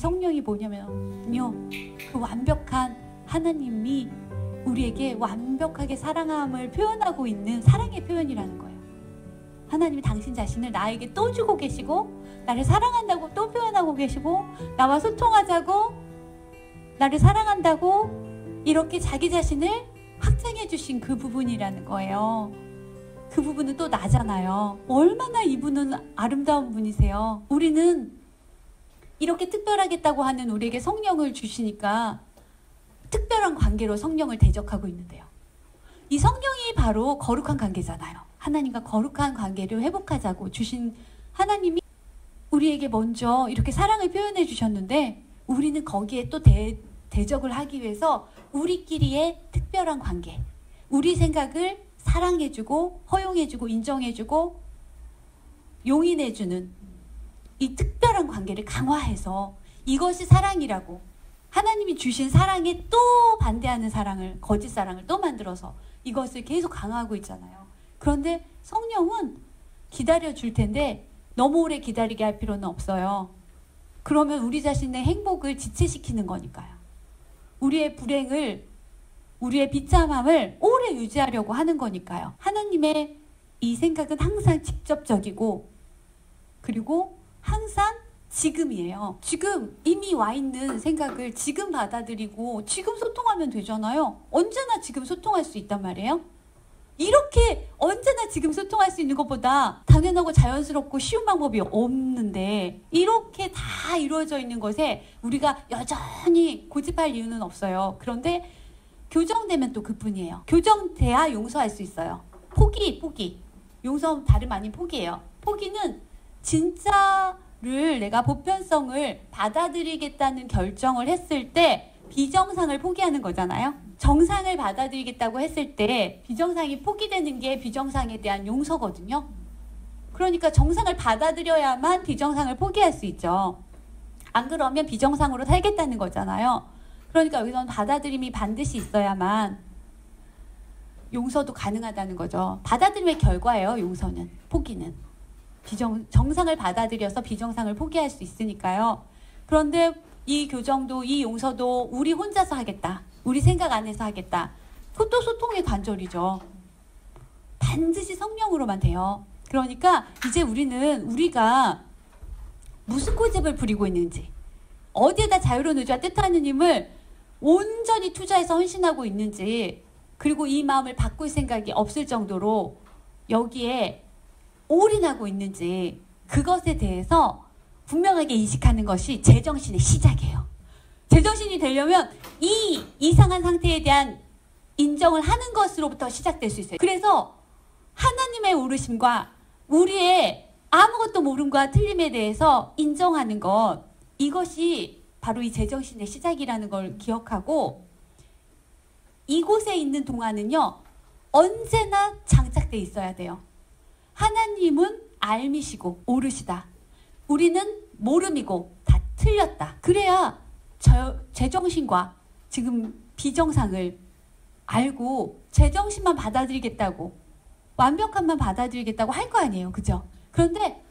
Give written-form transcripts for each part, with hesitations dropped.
성령이 뭐냐면요, 그 완벽한 하나님이 우리에게 완벽하게 사랑함을 표현하고 있는 사랑의 표현이라는 거예요. 하나님이 당신 자신을 나에게 또 주고 계시고, 나를 사랑한다고 또 표현하고 계시고, 나와 소통하자고, 나를 사랑한다고 이렇게 자기 자신을 확증해 주신 그 부분이라는 거예요. 그 부분은 또 나잖아요. 얼마나 이분은 아름다운 분이세요. 우리는 이렇게 특별하겠다고 하는 우리에게 성령을 주시니까 특별한 관계로 성령을 대적하고 있는데요. 이 성령이 바로 거룩한 관계잖아요. 하나님과 거룩한 관계를 회복하자고 주신 하나님이 우리에게 먼저 이렇게 사랑을 표현해 주셨는데, 우리는 거기에 또 대적을 하기 위해서 우리끼리의 특별한 관계, 우리 생각을 사랑해주고 허용해주고 인정해주고 용인해주는 이 특별한 관계를 강화해서 이것이 사랑이라고, 하나님이 주신 사랑에 또 반대하는 사랑을, 거짓 사랑을 또 만들어서 이것을 계속 강화하고 있잖아요. 그런데 성령은 기다려줄 텐데 너무 오래 기다리게 할 필요는 없어요. 그러면 우리 자신의 행복을 지체시키는 거니까요. 우리의 불행을, 우리의 비참함을 오래 유지하려고 하는 거니까요. 하나님의 이 생각은 항상 직접적이고, 그리고 항상 지금이에요. 지금 이미 와 있는 생각을 지금 받아들이고 지금 소통하면 되잖아요. 언제나 지금 소통할 수 있단 말이에요. 이렇게 언제나 지금 소통할 수 있는 것보다 당연하고 자연스럽고 쉬운 방법이 없는데, 이렇게 다 이루어져 있는 것에 우리가 여전히 고집할 이유는 없어요. 그런데 교정되면 또 그뿐이에요. 교정돼야 용서할 수 있어요. 포기. 용서 다름 아닌 포기예요. 포기는 진짜를, 내가 보편성을 받아들이겠다는 결정을 했을 때 비정상을 포기하는 거잖아요. 정상을 받아들이겠다고 했을 때 비정상이 포기되는 게 비정상에 대한 용서거든요. 그러니까 정상을 받아들여야만 비정상을 포기할 수 있죠. 안 그러면 비정상으로 살겠다는 거잖아요. 그러니까 여기서는 받아들임이 반드시 있어야만 용서도 가능하다는 거죠. 받아들임의 결과예요, 용서는. 포기는. 정상을 받아들여서 비정상을 포기할 수 있으니까요. 그런데 이 교정도, 이 용서도 우리 혼자서 하겠다, 우리 생각 안에서 하겠다, 그것도 소통의 관절이죠. 반드시 성령으로만 돼요. 그러니까 이제 우리가 무슨 고집을 부리고 있는지, 어디에다 자유로운 의지와 뜻하는 힘을 온전히 투자해서 헌신하고 있는지, 그리고 이 마음을 바꿀 생각이 없을 정도로 여기에 올인하고 있는지, 그것에 대해서 분명하게 인식하는 것이 제정신의 시작이에요. 제정신이 되려면 이 이상한 상태에 대한 인정을 하는 것으로부터 시작될 수 있어요. 그래서 하나님의 오르심과 우리의 아무것도 모름과 틀림에 대해서 인정하는 것, 이것이 바로 이 제정신의 시작이라는 걸 기억하고, 이곳에 있는 동안은요, 언제나 장착돼 있어야 돼요. 하나님은 알미시고 오르시다, 우리는 모름이고 다 틀렸다. 그래야 제정신과 지금 비정상을 알고 제정신만 받아들이겠다고, 완벽함만 받아들이겠다고 할 거 아니에요. 그죠? 그런데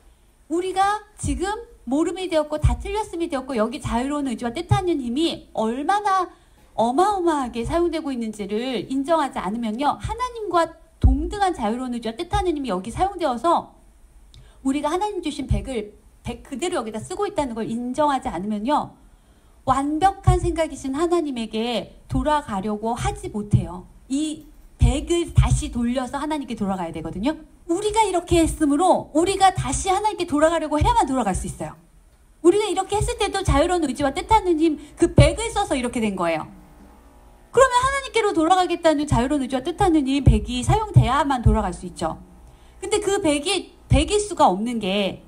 우리가 지금 모름이 되었고 다 틀렸음이 되었고, 여기 자유로운 의지와 뜻하는 힘이 얼마나 어마어마하게 사용되고 있는지를 인정하지 않으면요, 하나님과 동등한 자유로운 의지와 뜻하는 힘이 여기 사용되어서 우리가 하나님 주신 100을 그대로 여기다 쓰고 있다는 걸 인정하지 않으면요, 완벽한 생각이신 하나님에게 돌아가려고 하지 못해요. 이 100을 다시 돌려서 하나님께 돌아가야 되거든요. 우리가 이렇게 했으므로 우리가 다시 하나님께 돌아가려고 해야만 돌아갈 수 있어요. 우리가 이렇게 했을 때도 자유로운 의지와 뜻하는 힘, 그 100을 써서 이렇게 된 거예요. 그러면 하나님께로 돌아가겠다는 자유로운 의지와 뜻하는 힘 100이 사용돼야만 돌아갈 수 있죠. 근데 그 100일 수가 없는 게,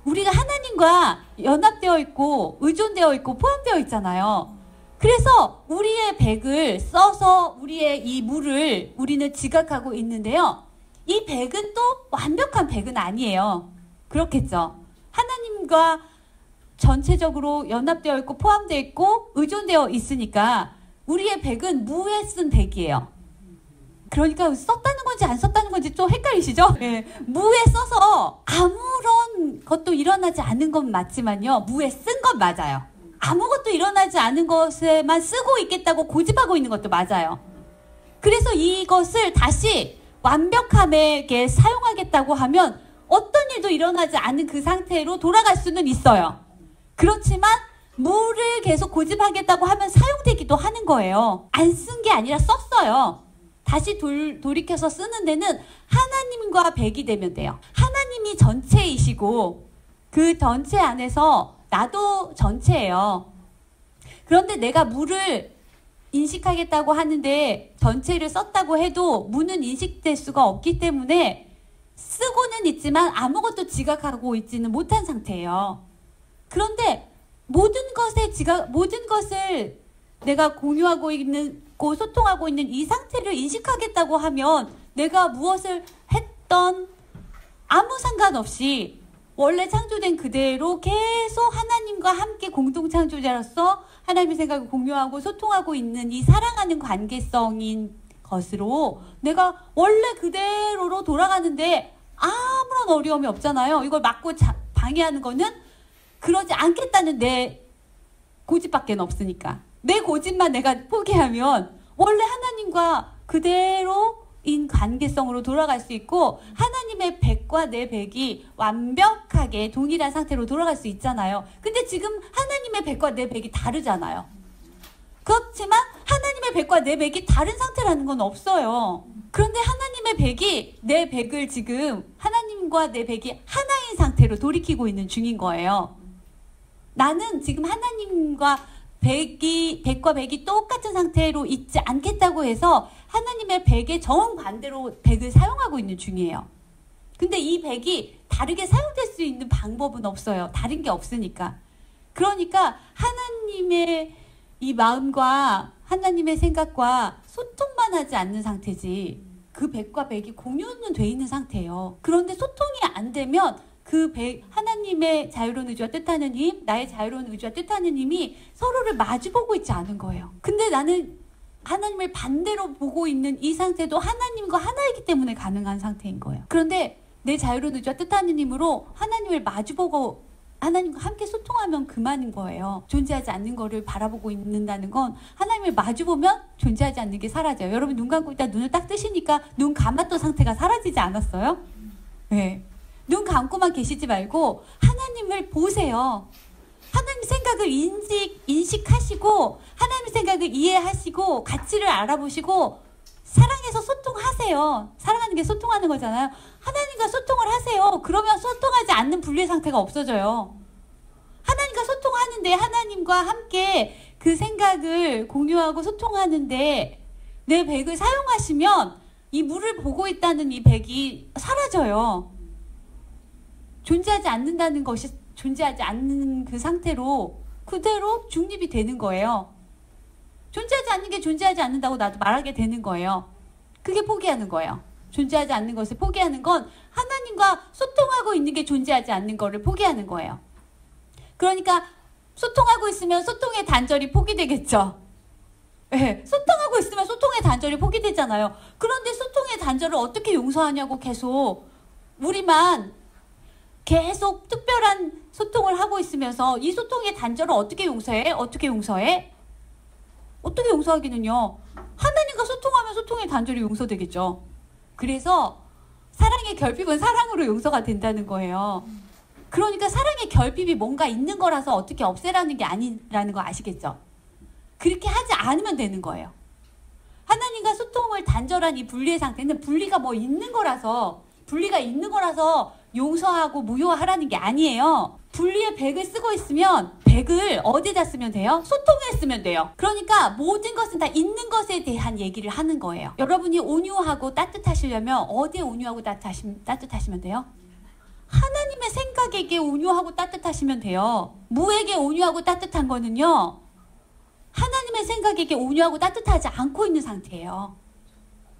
우리가 하나님과 연합되어 있고 의존되어 있고 포함되어 있잖아요. 그래서 우리의 100을 써서 우리의 이 물을 우리는 지각하고 있는데요, 이 100은 또 완벽한 100은 아니에요. 그렇겠죠. 하나님과 전체적으로 연합되어 있고 포함되어 있고 의존되어 있으니까 우리의 100은 무에 쓴 100이에요. 그러니까 썼다는 건지 안 썼다는 건지 좀 헷갈리시죠? 네. 무에 써서 아무런 것도 일어나지 않은 건 맞지만요, 무에 쓴 건 맞아요. 아무것도 일어나지 않은 것에만 쓰고 있겠다고 고집하고 있는 것도 맞아요. 그래서 이것을 다시 완벽함에게 사용하겠다고 하면 어떤 일도 일어나지 않은 그 상태로 돌아갈 수는 있어요. 그렇지만 물을 계속 고집하겠다고 하면 사용되기도 하는 거예요. 안 쓴 게 아니라 썼어요. 다시 돌이켜서 쓰는 데는 하나님과 백이 되면 돼요. 하나님이 전체이시고 그 전체 안에서 나도 전체예요. 그런데 내가 물을 인식하겠다고 하는데 전체를 썼다고 해도 무는 인식될 수가 없기 때문에 쓰고는 있지만 아무것도 지각하고 있지는 못한 상태예요. 그런데 모든 것을 내가 공유하고 있는, 소통하고 있는 이 상태를 인식하겠다고 하면 내가 무엇을 했던 아무 상관없이 원래 창조된 그대로 계속 하나님과 함께 공동창조자로서 하나님의 생각을 공유하고 소통하고 있는 이 사랑하는 관계성인 것으로 내가 원래 그대로로 돌아가는데 아무런 어려움이 없잖아요. 이걸 막고 방해하는 거는 그러지 않겠다는 내 고집밖에 없으니까. 내 고집만 내가 포기하면 원래 하나님과 그대로인 관계성으로 돌아갈 수 있고 하나님의 백과 내 백이 완벽하게 동일한 상태로 돌아갈 수 있잖아요. 근데 지금 하나님의 백과 내 백이 다르잖아요. 그렇지만 하나님의 백과 내 백이 다른 상태라는 건 없어요. 그런데 하나님의 백이 내 백을 지금 하나님과 내 백이 하나인 상태로 돌이키고 있는 중인 거예요. 나는 지금 하나님과 백과 백이 똑같은 상태로 있지 않겠다고 해서 하나님의 백의 정반대로 백을 사용하고 있는 중이에요. 근데 이 백이 다르게 사용될 수 있는 방법은 없어요. 다른 게 없으니까. 그러니까 하나님의 이 마음과 하나님의 생각과 소통만 하지 않는 상태지 그 백과 백이 공유는 돼 있는 상태예요. 그런데 소통이 안 되면 그 백, 하나님의 자유로운 의지와 뜻하는 힘, 나의 자유로운 의지와 뜻하는 힘이 서로를 마주보고 있지 않은 거예요. 근데 나는 하나님을 반대로 보고 있는 이 상태도 하나님과 하나이기 때문에 가능한 상태인 거예요. 그런데 내 자유로운 의지와 뜻하는 힘으로 하나님을 마주보고 하나님과 함께 소통하면 그만인 거예요. 존재하지 않는 거를 바라보고 있는다는 건 하나님을 마주보면 존재하지 않는 게 사라져요. 여러분 눈 감고 있다 눈을 딱 뜨시니까 눈 감았던 상태가 사라지지 않았어요? 네. 눈 감고만 계시지 말고 하나님을 보세요. 하나님 생각을 인식하시고 하나님 생각을 이해하시고 가치를 알아보시고 사랑해서 소통하세요. 사랑하는 게 소통하는 거잖아요. 하나님과 소통을 하세요. 그러면 소통하지 않는 분리의 상태가 없어져요. 하나님과 소통하는데 하나님과 함께 그 생각을 공유하고 소통하는데 내 백을 사용하시면 이 물을 보고 있다는 이 백이 사라져요. 존재하지 않는다는 것이 존재하지 않는 그 상태로 그대로 중립이 되는 거예요. 존재하지 않는 게 존재하지 않는다고 나도 말하게 되는 거예요. 그게 포기하는 거예요. 존재하지 않는 것을 포기하는 건 하나님과 소통하고 있는 게 존재하지 않는 거를 포기하는 거예요. 그러니까 소통하고 있으면 소통의 단절이 포기되겠죠. 네, 소통하고 있으면 소통의 단절이 포기되잖아요. 그런데 소통의 단절을 어떻게 용서하냐고 계속 우리만 계속 특별한 소통을 하고 있으면서 이 소통의 단절을 어떻게 용서해? 어떻게 용서해? 어떻게 용서하기는요? 하나님과 소통하면 소통의 단절이 용서되겠죠. 그래서 사랑의 결핍은 사랑으로 용서가 된다는 거예요. 그러니까 사랑의 결핍이 뭔가 있는 거라서 어떻게 없애라는 게 아니라는 거 아시겠죠? 그렇게 하지 않으면 되는 거예요. 하나님과 소통을 단절한 이 분리의 상태는 분리가 있는 거라서 용서하고 무효하라는 게 아니에요. 분리의 백을 쓰고 있으면 백을 어디다 쓰면 돼요? 소통에 쓰면 돼요. 그러니까 모든 것은 다 있는 것에 대한 얘기를 하는 거예요. 여러분이 온유하고 따뜻하시려면 어디에 온유하고 따뜻하시면 돼요? 하나님의 생각에게 온유하고 따뜻하시면 돼요. 무에게 온유하고 따뜻한 거는요. 하나님의 생각에게 온유하고 따뜻하지 않고 있는 상태예요.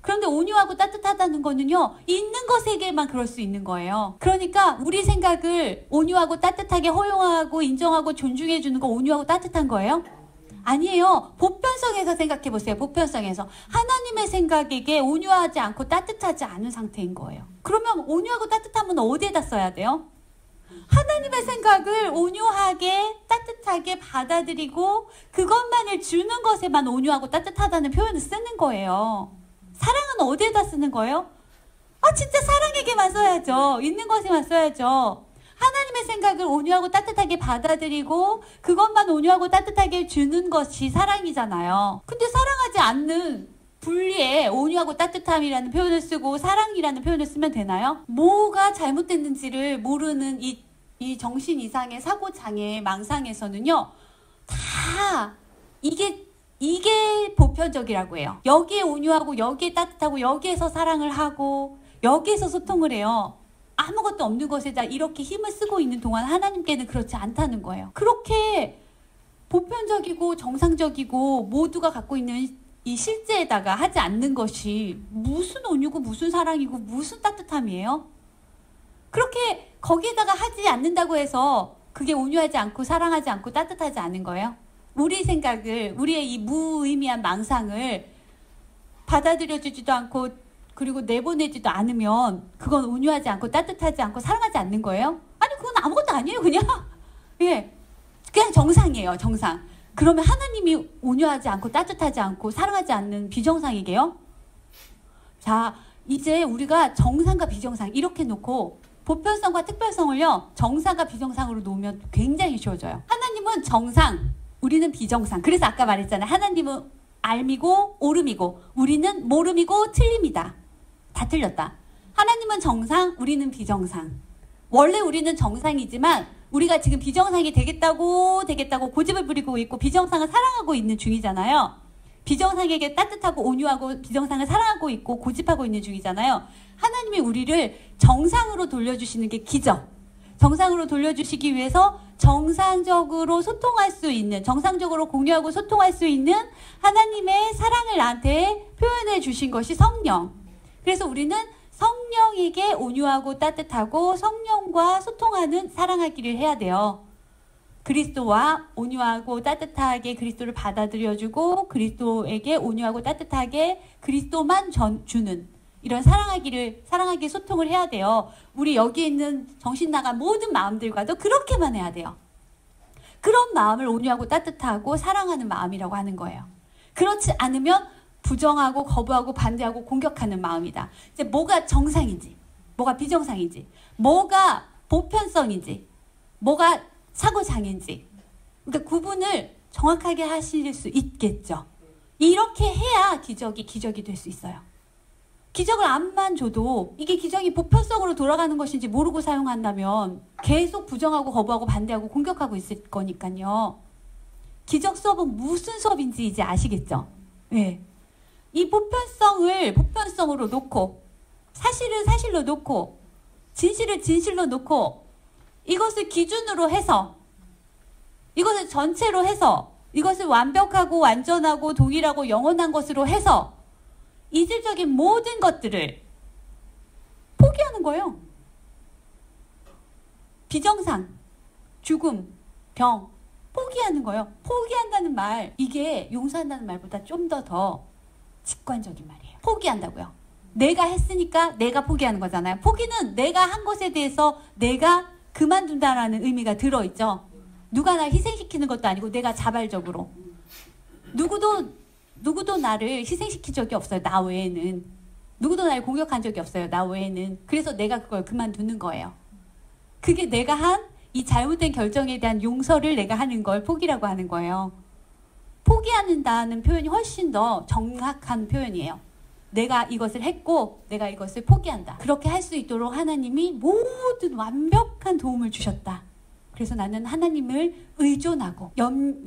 그런데 온유하고 따뜻하다는 거는요. 있는 것에게만 그럴 수 있는 거예요. 그러니까 우리 생각을 온유하고 따뜻하게 허용하고 인정하고 존중해 주는 거 온유하고 따뜻한 거예요? 아니에요. 보편성에서 생각해 보세요. 보편성에서. 하나님의 생각에게 온유하지 않고 따뜻하지 않은 상태인 거예요. 그러면 온유하고 따뜻하면 어디에다 써야 돼요? 하나님의 생각을 온유하게 따뜻하게 받아들이고 그것만을 주는 것에만 온유하고 따뜻하다는 표현을 쓰는 거예요. 사랑은 어디에다 쓰는 거예요? 아, 진짜 사랑에게만 써야죠. 있는 것에만 써야죠. 하나님의 생각을 온유하고 따뜻하게 받아들이고 그것만 온유하고 따뜻하게 주는 것이 사랑이잖아요. 근데 사랑하지 않는 분리에 온유하고 따뜻함이라는 표현을 쓰고 사랑이라는 표현을 쓰면 되나요? 뭐가 잘못됐는지를 모르는 이 정신 이상의 사고장애 망상에서는요, 다 이게 보편적이라고 해요. 여기에 온유하고 여기에 따뜻하고 여기에서 사랑을 하고 여기에서 소통을 해요. 아무것도 없는 것에다 이렇게 힘을 쓰고 있는 동안 하나님께는 그렇지 않다는 거예요. 그렇게 보편적이고 정상적이고 모두가 갖고 있는 이 실제에다가 하지 않는 것이 무슨 온유고 무슨 사랑이고 무슨 따뜻함이에요? 그렇게 거기에다가 하지 않는다고 해서 그게 온유하지 않고 사랑하지 않고 따뜻하지 않은 거예요? 우리 생각을, 우리의 이 무의미한 망상을 받아들여주지도 않고 그리고 내보내지도 않으면 그건 온유하지 않고 따뜻하지 않고 사랑하지 않는 거예요? 아니, 그건 아무것도 아니에요, 그냥. 예, 그냥 정상이에요, 정상. 그러면 하나님이 온유하지 않고 따뜻하지 않고 사랑하지 않는 비정상이게요? 자, 이제 우리가 정상과 비정상 이렇게 놓고 보편성과 특별성을요, 정상과 비정상으로 놓으면 굉장히 쉬워져요. 하나님은 정상, 우리는 비정상. 그래서 아까 말했잖아요. 하나님은 알미고 오름이고 우리는 모름이고 틀림이다. 다 틀렸다. 하나님은 정상, 우리는 비정상. 원래 우리는 정상이지만 우리가 지금 비정상이 되겠다고 고집을 부리고 있고 비정상을 사랑하고 있는 중이잖아요. 비정상에게 따뜻하고 온유하고 비정상을 사랑하고 있고 고집하고 있는 중이잖아요. 하나님이 우리를 정상으로 돌려주시는 게 기적. 정상으로 돌려주시기 위해서 정상적으로 소통할 수 있는, 정상적으로 공유하고 소통할 수 있는 하나님의 사랑을 나한테 표현해 주신 것이 성령. 그래서 우리는 성령에게 온유하고 따뜻하고 성령과 소통하는 사랑하기를 해야 돼요. 그리스도와 온유하고 따뜻하게 그리스도를 받아들여주고 그리스도에게 온유하고 따뜻하게 그리스도만 주는 이런 사랑하기 소통을 해야 돼요. 우리 여기 있는 정신 나간 모든 마음들과도 그렇게만 해야 돼요. 그런 마음을 온유하고 따뜻하고 사랑하는 마음이라고 하는 거예요. 그렇지 않으면 부정하고 거부하고 반대하고 공격하는 마음이다. 이제 뭐가 정상인지, 뭐가 비정상인지, 뭐가 보편성인지, 뭐가 사고장애인지, 그러니까 구분을 정확하게 하실 수 있겠죠. 이렇게 해야 기적이 될 수 있어요. 기적을 암만 줘도 이게 기적이 보편성으로 돌아가는 것인지 모르고 사용한다면 계속 부정하고 거부하고 반대하고 공격하고 있을 거니까요. 기적 수업은 무슨 수업인지 이제 아시겠죠? 네. 이 보편성을 보편성으로 놓고 사실을 사실로 놓고 진실을 진실로 놓고 이것을 기준으로 해서 이것을 전체로 해서 이것을 완벽하고 완전하고 동일하고 영원한 것으로 해서 이질적인 모든 것들을 포기하는 거예요. 비정상, 죽음, 병 포기하는 거예요. 포기한다는 말, 이게 용서한다는 말보다 좀 더 직관적인 말이에요. 포기한다고요. 내가 했으니까 내가 포기하는 거잖아요. 포기는 내가 한 것에 대해서 내가 그만둔다라는 의미가 들어있죠. 누가 날 희생시키는 것도 아니고 내가 자발적으로. 누구도 나를 희생시킨 적이 없어요. 나 외에는. 누구도 나를 공격한 적이 없어요. 나 외에는. 그래서 내가 그걸 그만두는 거예요. 그게 내가 한 이 잘못된 결정에 대한 용서를 내가 하는 걸 포기라고 하는 거예요. 포기한다는 표현이 훨씬 더 정확한 표현이에요. 내가 이것을 했고 내가 이것을 포기한다. 그렇게 할 수 있도록 하나님이 모든 완벽한 도움을 주셨다. 그래서 나는 하나님을 의존하고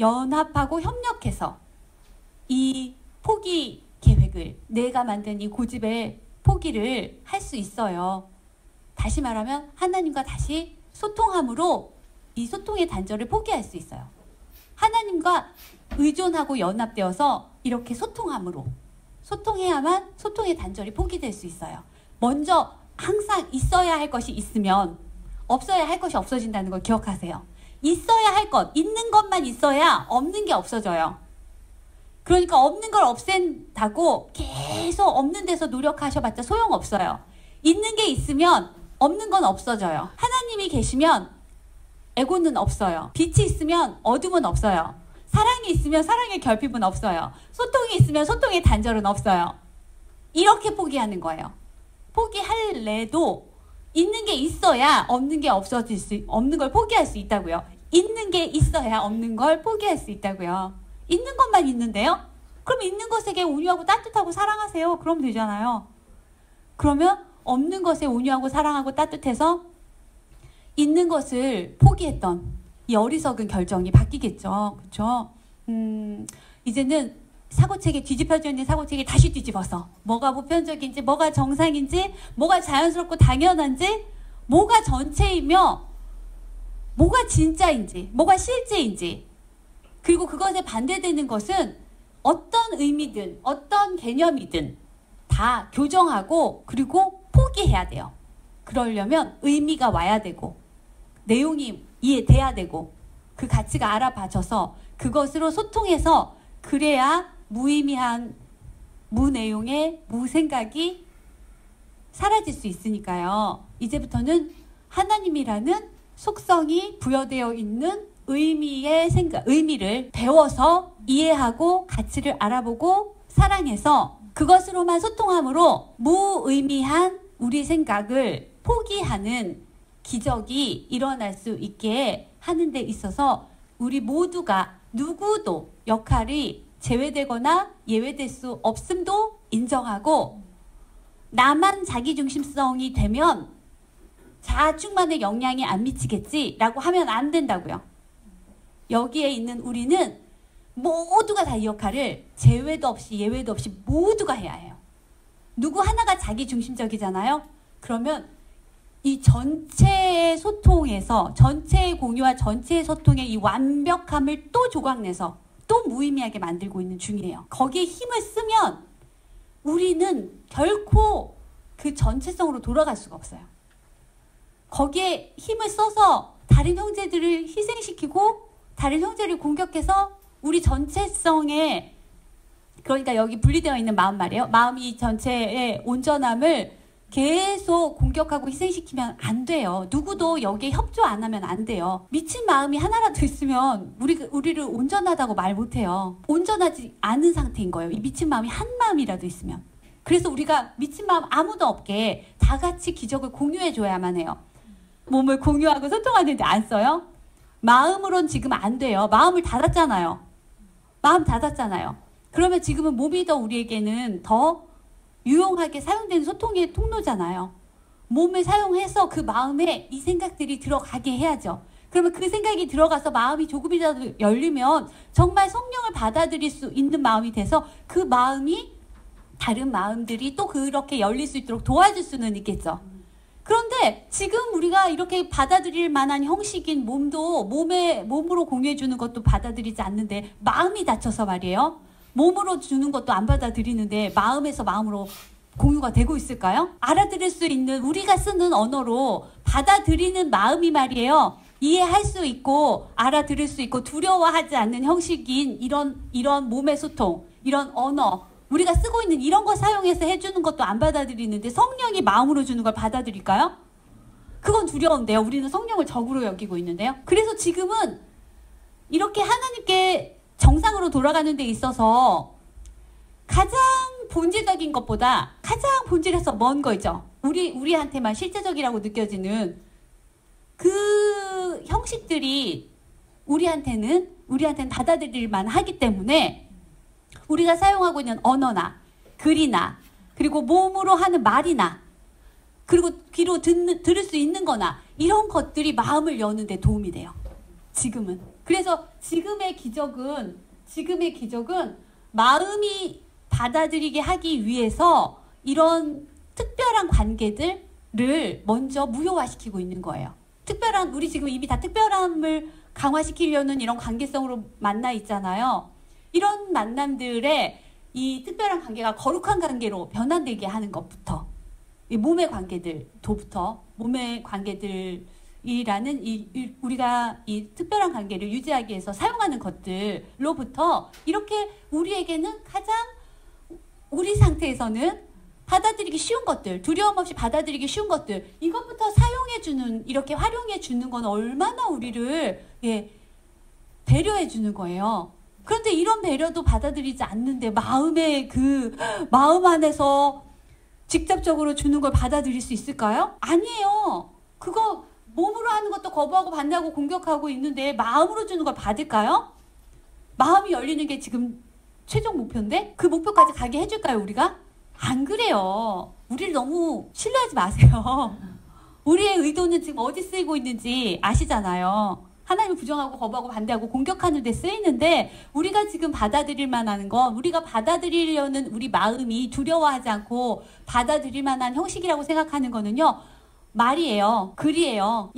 연합하고 협력해서 이 포기 계획을, 내가 만든 이 고집의 포기를 할 수 있어요. 다시 말하면 하나님과 다시 소통함으로 이 소통의 단절을 포기할 수 있어요. 하나님과 의존하고 연합되어서 이렇게 소통함으로, 소통해야만 소통의 단절이 포기될 수 있어요. 먼저 항상 있어야 할 것이 있으면 없어야 할 것이 없어진다는 걸 기억하세요. 있어야 할 것, 있는 것만 있어야 없는 게 없어져요. 그러니까 없는 걸 없앤다고 계속 없는 데서 노력하셔봤자 소용없어요. 있는 게 있으면 없는 건 없어져요. 하나님이 계시면 에고는 없어요. 빛이 있으면 어둠은 없어요. 사랑이 있으면 사랑의 결핍은 없어요. 소통이 있으면 소통의 단절은 없어요. 이렇게 포기하는 거예요. 포기할래도 있는 게 있어야 없는 게 없는 걸 포기할 수 있다고요. 있는 게 있어야 없는 걸 포기할 수 있다고요. 있는 것만 있는데요? 그럼 있는 것에게 온유하고 따뜻하고 사랑하세요. 그러면 되잖아요. 그러면 없는 것에 온유하고 사랑하고 따뜻해서 있는 것을 포기했던 이 어리석은 결정이 바뀌겠죠. 그렇죠? 이제는 사고책에 뒤집혀져 있는 사고책에 다시 뒤집어서 뭐가 보편적인지 뭐가 정상인지 뭐가 자연스럽고 당연한지 뭐가 전체이며 뭐가 진짜인지 뭐가 실제인지 그리고 그것에 반대되는 것은 어떤 의미든 어떤 개념이든 다 교정하고 그리고 포기해야 돼요. 그러려면 의미가 와야 되고 내용이 이해돼야 되고 그 가치가 알아봐져서 그것으로 소통해서 그래야 무의미한 무내용의 무생각이 사라질 수 있으니까요. 이제부터는 하나님이라는 속성이 부여되어 있는 의미를 배워서 이해하고 가치를 알아보고 사랑해서 그것으로만 소통함으로 무의미한 우리 생각을 포기하는 기적이 일어날 수 있게 하는 데 있어서 우리 모두가 누구도 역할이 제외되거나 예외될 수 없음도 인정하고 나만 자기중심성이 되면 자충만의 영향이 안 미치겠지라고 하면 안 된다고요. 여기에 있는 우리는 모두가 다 이 역할을 제외도 없이 예외도 없이 모두가 해야 해요. 누구 하나가 자기중심적이잖아요. 그러면 이 전체의 소통에서 전체의 공유와 전체의 소통의 이 완벽함을 또 조각내서 또 무의미하게 만들고 있는 중이에요. 거기에 힘을 쓰면 우리는 결코 그 전체성으로 돌아갈 수가 없어요. 거기에 힘을 써서 다른 형제들을 희생시키고 다른 형제를 공격해서 우리 전체성에 그러니까 여기 분리되어 있는 마음 말이에요. 마음이 전체의 온전함을 계속 공격하고 희생시키면 안 돼요. 누구도 여기에 협조 안 하면 안 돼요. 미친 마음이 하나라도 있으면 우리를 온전하다고 말 못해요. 온전하지 않은 상태인 거예요. 이 미친 마음이 한 마음이라도 있으면. 그래서 우리가 미친 마음 아무도 없게 다 같이 기적을 공유해줘야만 해요. 몸을 공유하고 소통하는데 안 써요? 마음으론 지금 안 돼요. 마음을 닫았잖아요. 마음 닫았잖아요. 그러면 지금은 몸이 더 우리에게는 더 유용하게 사용되는 소통의 통로잖아요. 몸을 사용해서 그 마음에 이 생각들이 들어가게 해야죠. 그러면 그 생각이 들어가서 마음이 조금이라도 열리면 정말 성령을 받아들일 수 있는 마음이 돼서 그 마음이 다른 마음들이 또 그렇게 열릴 수 있도록 도와줄 수는 있겠죠. 그런데 지금 우리가 이렇게 받아들일 만한 형식인 몸으로 공유해주는 것도 받아들이지 않는데 마음이 다쳐서 말이에요. 몸으로 주는 것도 안 받아들이는데 마음에서 마음으로 공유가 되고 있을까요? 알아들을 수 있는 우리가 쓰는 언어로 받아들이는 마음이 말이에요. 이해할 수 있고 알아들을 수 있고 두려워하지 않는 형식인 이런 몸의 소통, 이런 언어 우리가 쓰고 있는 이런 거 사용해서 해주는 것도 안 받아들이는데 성령이 마음으로 주는 걸 받아들일까요? 그건 두려운데요. 우리는 성령을 적으로 여기고 있는데요. 그래서 지금은 이렇게 하나님께 정상으로 돌아가는 데 있어서 가장 본질적인 것보다 가장 본질에서 먼 거 있죠. 우리한테만 실제적이라고 느껴지는 그 형식들이 우리한테는 받아들일 만하기 때문에 우리가 사용하고 있는 언어나 글이나 그리고 몸으로 하는 말이나 그리고 귀로 들을 수 있는 거나 이런 것들이 마음을 여는 데 도움이 돼요. 지금은. 그래서 지금의 기적은 마음이 받아들이게 하기 위해서 이런 특별한 관계들을 먼저 무효화시키고 있는 거예요. 우리 지금 이미 다 특별함을 강화시키려는 이런 관계성으로 만나 있잖아요. 이런 만남들의 이 특별한 관계가 거룩한 관계로 변환되게 하는 것부터 이 몸의 관계들이라는 우리가 이 특별한 관계를 유지하기 위해서 사용하는 것들로부터 이렇게 우리에게는 가장 우리 상태에서는 받아들이기 쉬운 것들, 두려움 없이 받아들이기 쉬운 것들, 이것부터 사용해주는, 이렇게 활용해주는 건 얼마나 우리를 배려해주는 거예요. 그런데 이런 배려도 받아들이지 않는데 마음 안에서 직접적으로 주는 걸 받아들일 수 있을까요? 아니에요. 그거 몸으로 하는 것도 거부하고 반대하고 공격하고 있는데 마음으로 주는 걸 받을까요? 마음이 열리는 게 지금 최종 목표인데 그 목표까지 가게 해줄까요, 우리가? 안 그래요. 우리를 너무 신뢰하지 마세요. 우리의 의도는 지금 어디 쓰이고 있는지 아시잖아요. 하나님을 부정하고 거부하고 반대하고 공격하는 데 쓰이는데 우리가 지금 받아들일 만한 건 우리가 받아들이려는 우리 마음이 두려워하지 않고 받아들일 만한 형식이라고 생각하는 거는요. 말이에요. 글이에요.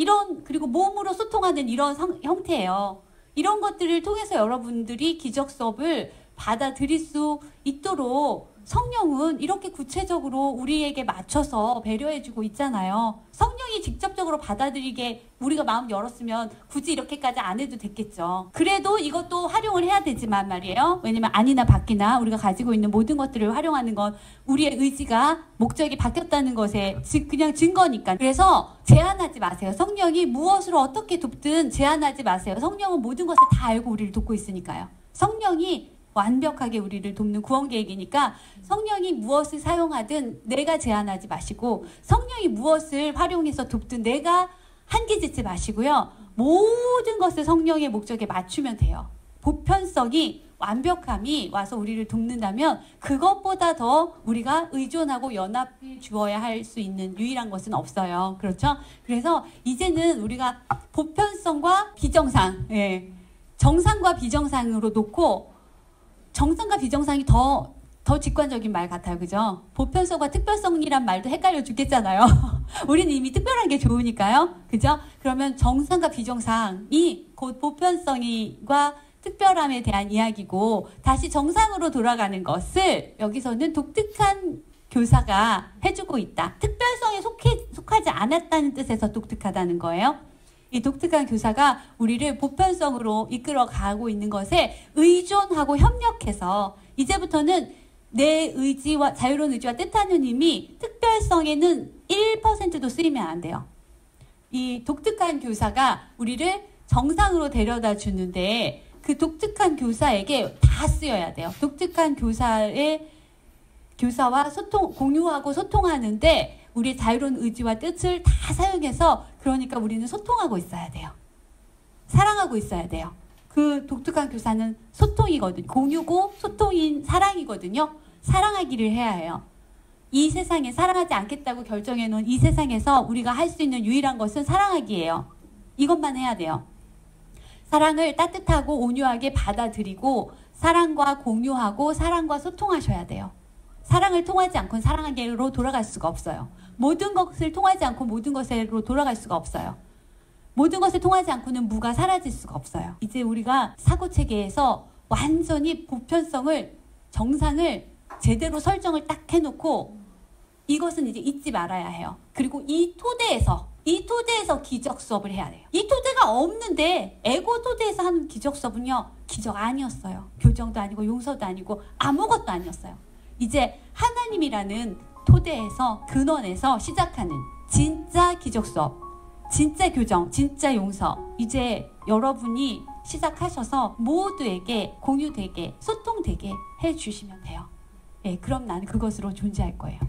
그리고 몸으로 소통하는 이런 형태예요. 이런 것들을 통해서 여러분들이 기적 수업을 받아들일 수 있도록 성령은 이렇게 구체적으로 우리에게 맞춰서 배려해주고 있잖아요. 성령이 직접적으로 받아들이게 우리가 마음 열었으면 굳이 이렇게까지 안 해도 됐겠죠. 그래도 이것도 활용을 해야 되지만 말이에요. 왜냐면 아니나 밖이나 우리가 가지고 있는 모든 것들을 활용하는 건 우리의 의지가 목적이 바뀌었다는 것에 그냥 증거니까. 그래서 제한하지 마세요. 성령이 무엇을 어떻게 돕든 제한하지 마세요. 성령은 모든 것을 다 알고 우리를 돕고 있으니까요. 성령이 완벽하게 우리를 돕는 구원 계획이니까 성령이 무엇을 사용하든 내가 제한하지 마시고 성령이 무엇을 활용해서 돕든 내가 한계 짓지 마시고요. 모든 것을 성령의 목적에 맞추면 돼요. 보편성이 완벽함이 와서 우리를 돕는다면 그것보다 더 우리가 의존하고 연합해 주어야 할 수 있는 유일한 것은 없어요. 그렇죠? 그래서 이제는 우리가 보편성과 비정상, 정상과 비정상으로 놓고 정상과 비정상이 더 직관적인 말 같아요. 그죠? 보편성과 특별성이란 말도 헷갈려 죽겠잖아요. 우리는 이미 특별한 게 좋으니까요. 그죠? 그러면 정상과 비정상이 곧 보편성과 특별함에 대한 이야기고 다시 정상으로 돌아가는 것을 여기서는 독특한 교사가 해주고 있다. 특별성에 속하지 않았다는 뜻에서 독특하다는 거예요. 이 독특한 교사가 우리를 보편성으로 이끌어 가고 있는 것에 의존하고 협력해서 이제부터는 내 의지와 자유로운 의지와 뜻하는 힘이 특별성에는 1%도 쓰이면 안 돼요. 이 독특한 교사가 우리를 정상으로 데려다 주는데 그 독특한 교사에게 다 쓰여야 돼요. 독특한 교사와 공유하고 소통하는데 우리의 자유로운 의지와 뜻을 다 사용해서 그러니까 우리는 소통하고 있어야 돼요. 사랑하고 있어야 돼요. 그 독특한 교사는 소통이거든요. 공유고 소통인 사랑이거든요. 사랑하기를 해야 해요. 이 세상에 사랑하지 않겠다고 결정해 놓은 이 세상에서 우리가 할 수 있는 유일한 것은 사랑하기예요. 이것만 해야 돼요. 사랑을 따뜻하고 온유하게 받아들이고 사랑과 공유하고 사랑과 소통하셔야 돼요. 사랑을 통하지 않고는 사랑하기로 돌아갈 수가 없어요. 모든 것을 통하지 않고 모든 것으로 돌아갈 수가 없어요. 모든 것을 통하지 않고는 무가 사라질 수가 없어요. 이제 우리가 사고체계에서 완전히 보편성을, 정상을 제대로 설정을 딱 해놓고 이것은 이제 잊지 말아야 해요. 그리고 이 토대에서 기적 수업을 해야 돼요. 이 토대가 없는데 에고 토대에서 하는 기적 수업은요. 기적 아니었어요. 교정도 아니고 용서도 아니고 아무것도 아니었어요. 이제 하나님이라는 토대에서 근원에서 시작하는 진짜 기적 수업, 진짜 교정, 진짜 용서 이제 여러분이 시작하셔서 모두에게 공유되게 소통되게 해주시면 돼요. 그럼 나는 그것으로 존재할 거예요.